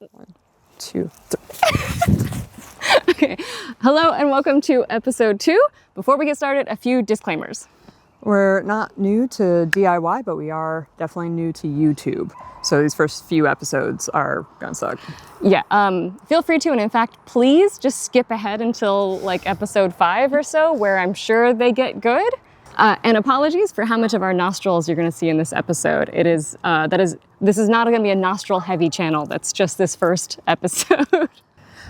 1, 2, 3. Okay. Hello and welcome to episode 2. Before we get started, a few disclaimers. We're not new to DIY, but we are definitely new to YouTube. So these first few episodes are gonna suck. Yeah, feel free to, and in fact, please just skip ahead until like episode 5 or so, where I'm sure they get good. And apologies for how much of our nostrils you're going to see in this episode. This is not going to be a nostril-heavy channel. That's just this first episode.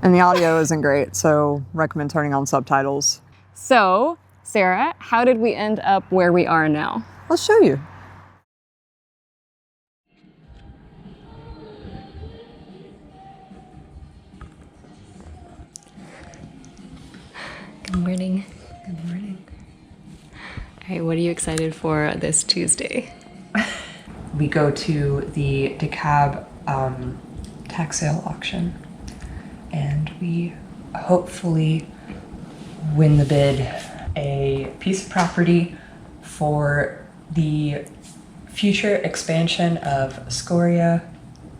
And the audio isn't great, so recommend turning on subtitles. So, Sarah, how did we end up where we are now? I'll show you. Good morning. Good morning. All right, what are you excited for this Tuesday? We go to the DeKalb tax sale auction, and we hopefully win the bid a piece of property for the future expansion of Scoria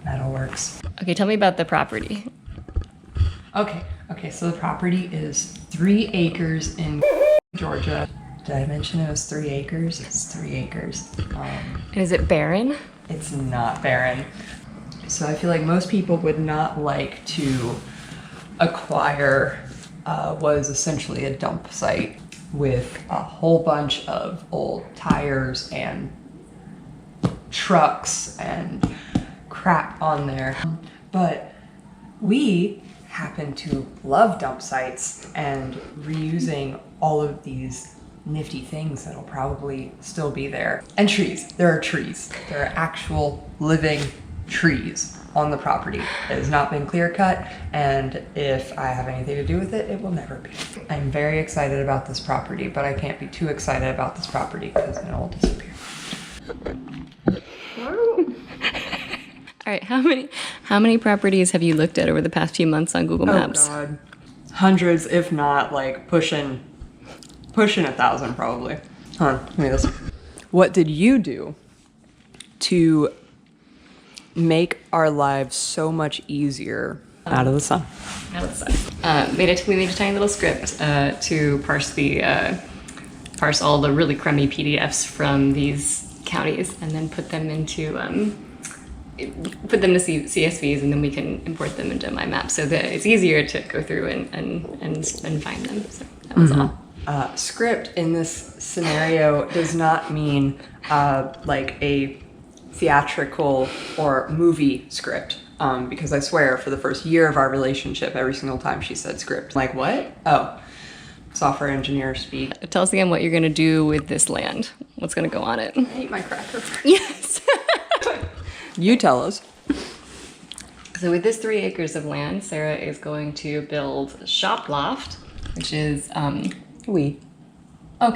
Metalworks. Okay, tell me about the property. Okay, so the property is 3 acres in Georgia. Did I mention it was 3 acres? It's 3 acres. Is it barren? It's not barren. So I feel like most people would not like to acquire what is essentially a dump site with a whole bunch of old tires and trucks and crap on there. But we happen to love dump sites and reusing all of these nifty things that'll probably still be there. And trees. There are trees. There are actual living trees on the property. It has not been clear cut, and if I have anything to do with it, it will never be. I'm very excited about this property, but I can't be too excited about this property because then it will disappear. All right, how many properties have you looked at over the past few months on Google Maps? Oh God, hundreds, if not like pushing 1,000 probably. Hold on, let me this. What did you do to make our lives so much easier out of the sun? We made a tiny little script to parse all the really crummy PDFs from these counties, and then put them to CSVs, and then we can import them into my map so that it's easier to go through and find them. So that was all. Script in this scenario does not mean like a theatrical or movie script, because I swear for the first year of our relationship, every single time she said script. Like, what? Oh, software engineer speak. Tell us again what you're going to do with this land. What's going to go on it? Eat my cracker. Yes. You tell us. So with this 3 acres of land, Sarah is going to build a shop loft, which is we are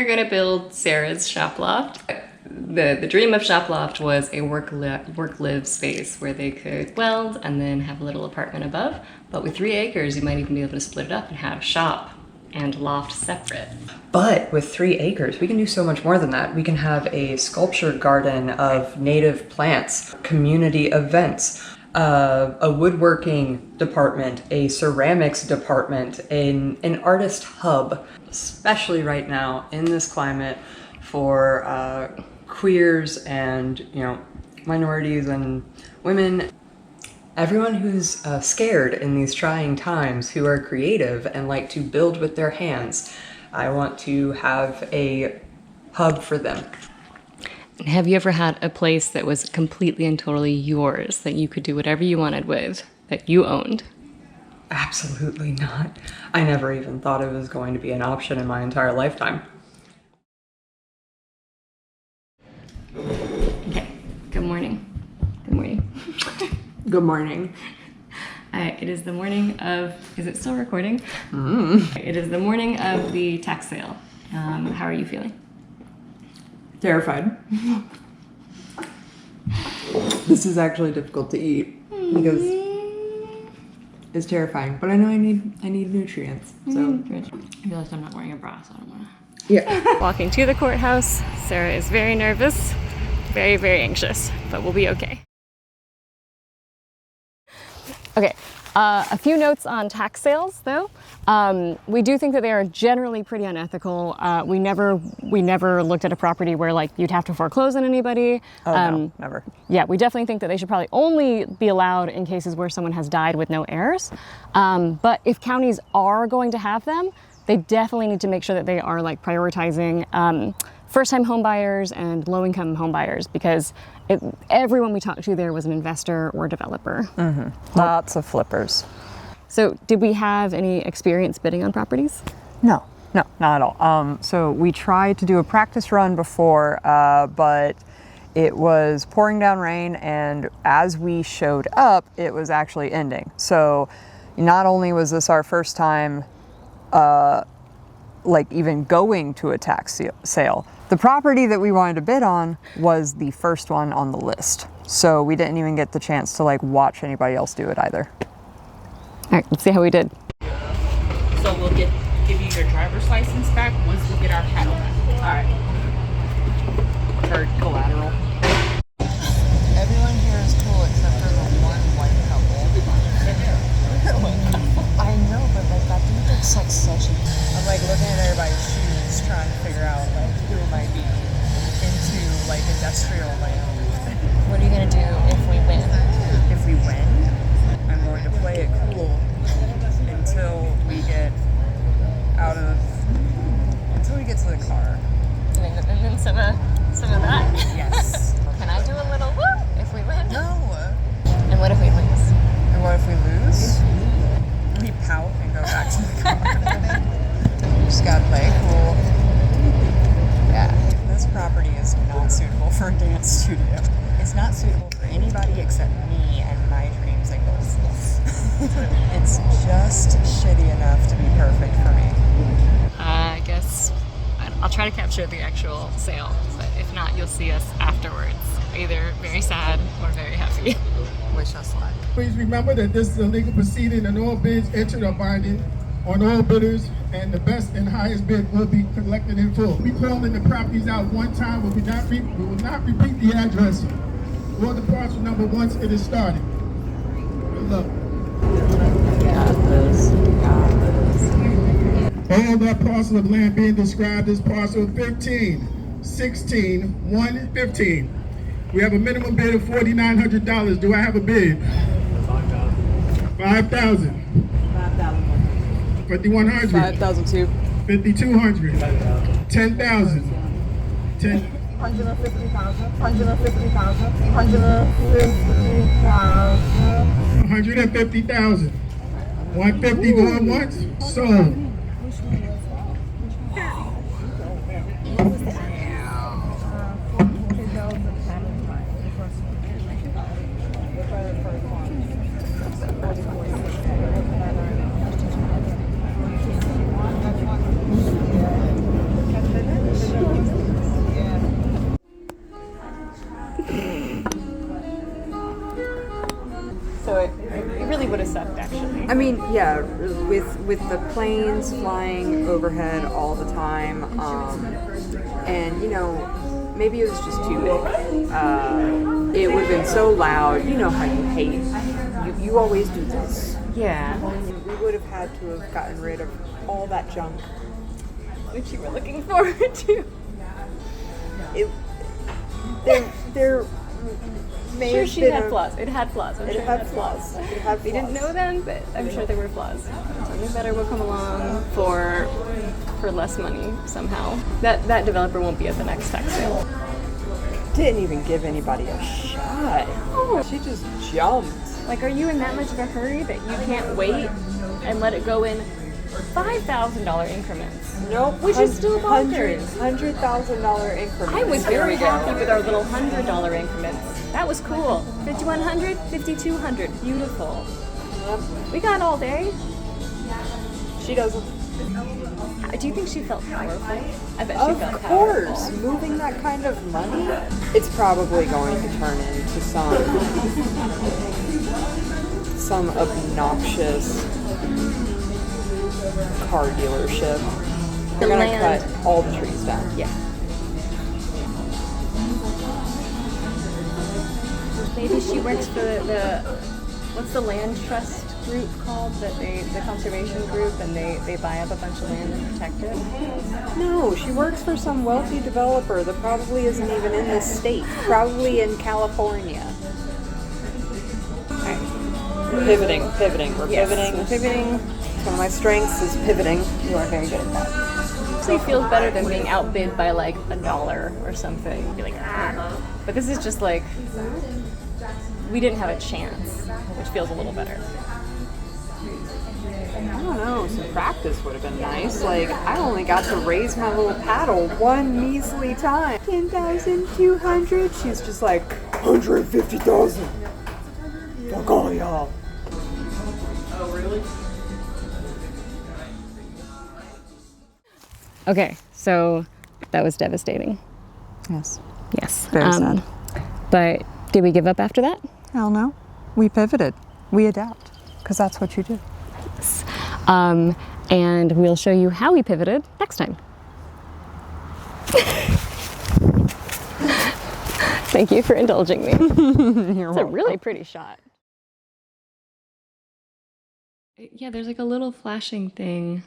going to build Sarah's shop loft. The dream of shop loft was a work live space where they could weld and then have a little apartment above. But with 3 acres, you might even be able to split it up and have shop and loft separate. But with 3 acres, we can do so much more than that. We can have a sculpture garden of native plants, community events, a woodworking department, a ceramics department, an artist hub, especially right now in this climate for queers and minorities and women. Everyone who's scared in these trying times, who are creative and like to build with their hands. I want to have a hub for them. Have you ever had a place that was completely and totally yours, that you could do whatever you wanted with, that you owned? Absolutely not. I never even thought it was going to be an option in my entire lifetime. Okay, good morning. Good morning. Good morning. It is the morning of, is it still recording? It is the morning of the tax sale. How are you feeling? Terrified. This is actually difficult to eat because it's terrifying. But I know I need nutrients. So I realize I'm not wearing a bra, so I don't want to. yeah. Walking to the courthouse, Sarah is very nervous, very, very anxious, but we'll be okay. Okay, a few notes on tax sales, though. We do think that they are generally pretty unethical. We never looked at a property where like you'd have to foreclose on anybody. No, never. Yeah, we definitely think that they should probably only be allowed in cases where someone has died with no heirs. But if counties are going to have them, they definitely need to make sure that they are like prioritizing first-time home buyers and low-income home buyers, because everyone we talked to there was an investor or developer. Lots of flippers. So did we have any experience bidding on properties? No, not at all. So we tried to do a practice run before, but it was pouring down rain, and as we showed up, it was actually ending. So not only was this our first time like even going to a tax sale, the property that we wanted to bid on was the first one on the list. So we didn't even get the chance to like watch anybody else do it either. All right, let's see how we did. So we'll give you your driver's license back once we get our title back. All right. For collateral. Everyone here is cool except for the one white couple. I know, but like that dude looks like such a... I'm like looking at everybody's shoes, trying to figure out like who might be into like industrial land. What are you gonna do if we win? If we win, I'm going to play it cool until we get until we get to the car. And then some of that. Yes. Can I do a little woo if we win? No. And what if we lose? And what if we lose? We pout and go back to the car. Just gotta play it cool. Yeah. This property is not suitable for a dance studio. It's not suitable for anybody except me and my dreams and goals. It's just shitty enough to be perfect for me. I guess I'll try to capture the actual sale, but if not, you'll see us afterwards, either very sad or very happy. Wish us luck. Please remember that this is a legal proceeding and all bids entered are binding on all bidders, and the best and highest bid will be collected in full. We calling the properties out one time, but we will not repeat the address or the parcel number once it is started. Good luck. All that parcel of land being described as parcel 15, 16, 1, 15. We have a minimum bid of $4,900. Do I have a bid? 5,000. 5,100. 5,002. 5,200. 10,000. 10. 150,000. 150,000. 150,000. 150,000. 150 going once. Sold. So it really would have sucked, actually. I mean, yeah, with the planes flying overhead all the time, and you know, maybe it was just too big. It would have been so loud. You know how you hate. You always do this. Yeah. We would have had to have gotten rid of all that junk. Which you were looking forward to. There may Sure, have she been had a- flaws. It had flaws. I'm It sure had flaws. It had We didn't flaws. know them, but I'm sure there were flaws. Something better will come along for less money somehow. That developer won't be at the next tax sale. Didn't even give anybody a shot. She just jumped. Like, are you in that much of a hurry that you can't wait and let it go in $5,000 increments? Nope. Which is still bonkers. $100,000 increments. I was Here very we go. happy with our little $100 increments. That was cool. 5,100, 5,200, beautiful. We got all day. She doesn't. Do you think she felt powerful? I bet she felt Of powerful. course, moving that kind of money, it's probably going to turn into some obnoxious car dealership. They're gonna land. cut all the trees down. Yeah. Maybe she works for the what's the land trust group called that the conservation group, and they buy up a bunch of land and protect it? No, she works for some wealthy developer that probably isn't even in this state. Probably in California. We're pivoting. We're pivoting. One of my strengths is pivoting. You are very good at that. Actually feels better than being outbid by like $1 or something. You'd be like, ah. But this is just like, we didn't have a chance, which feels a little better. I don't know, some practice would have been nice. Like, I only got to raise my little paddle one measly time. 10,200. She's just like, 150,000. Fuck all y'all. Oh, really? Okay, so that was devastating. Yes. Yes. Very sad. But did we give up after that? Hell no. We pivoted. We adapt. Because that's what you do. And we'll show you how we pivoted next time. Thank you for indulging me. It's a really pretty shot. Yeah, there's like a little flashing thing.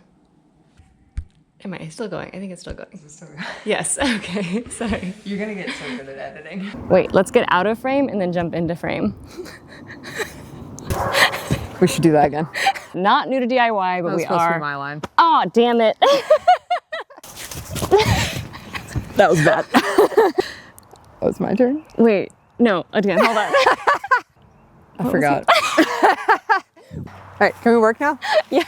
Am I still going? I think it's still going. Is it still going? Yes, okay, sorry. You're gonna get so good at editing. Wait, let's get out of frame and then jump into frame. We should do that again. Not new to DIY, but we are. my line. Oh, damn it. That was bad. That was my turn. Wait, no, again, hold on. I forgot. All right, can we work now? Yes.